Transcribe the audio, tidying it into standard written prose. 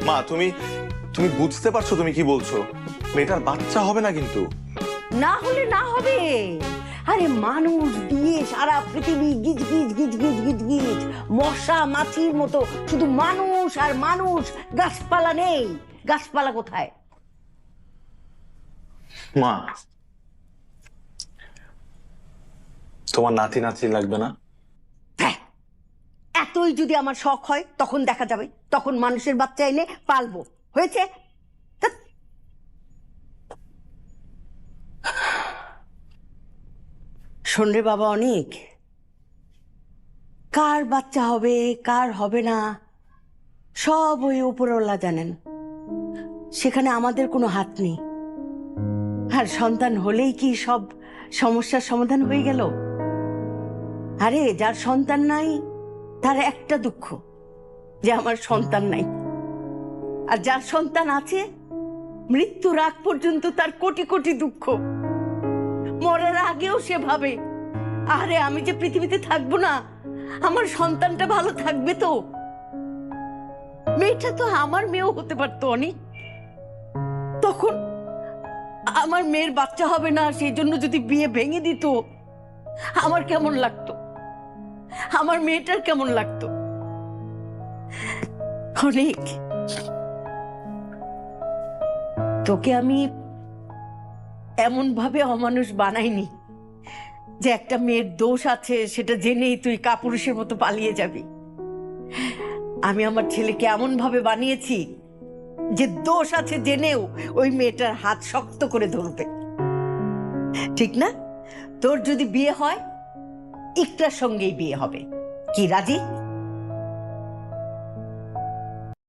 মা তুমি তুমি বুঝতে পারছো তুমি কি বলছো? মেয়েটার বাচ্চা হবে না কিন্তু। না হলে না হবে। আরে মানুষ দিয়ে সারা পৃথিবী গিজ গিজ গিজ গিজ গিজ গিজ, মশা মাছির মতো শুধু মানুষ আর মানুষ, গাছপালা নেই। গাছপালা কোথায়? মা তোমার নাতি নাতি লাগবে না? হ্যাঁ, এতই যদি আমার শখ হয় তখন দেখা যাবে, তখন মানুষের বাচ্চা এনে পালবো। হয়েছে? ধ্যাৎ। শোন রে বাবা, অনেক কার বাচ্চা হবে কার হবে না সব ওই উপরওয়ালা জানেন, সেখানে আমাদের কোনো হাত নেই। আর সন্তান হলেই কি সব সমস্যার সমাধান হয়ে গেল? আরে যার সন্তান নাই তার একটা দুঃখ, যে আমার সন্তান নাই। আর যার সন্তান আছে, মৃত্যুর আগ পর্যন্ত তার কোটি কোটি দুঃখ। মরার আগেও সে ভাবে, আরে আমি যে পৃথিবীতে থাকবো না, আমার সন্তানটা ভালো থাকবে তো। মেয়েটা তো আমার মেয়েও হতে পারতো অনেক। তখন আমার মেয়ের বাচ্চা হবে না সেই জন্য যদি বিয়ে ভেঙে দিত, আমার কেমন লাগতো, আমার মেয়েটার কেমন লাগতো। অনেক তোকে আমি এমন ভাবে অমানুষ বানাইনি যে একটা মেয়ের দোষ আছে সেটা জেনেই তুই কাপুরুষের মতো পালিয়ে যাবি। আমি আমার ছেলেকে এমন ভাবে বানিয়েছি যে দোষ আছে জেনেও ওই মেয়েটার হাত শক্ত করে ধরবে। ঠিক না? তোর যদি বিয়ে হয় ইকরার সঙ্গেই বিয়ে হবে। কি রাজি?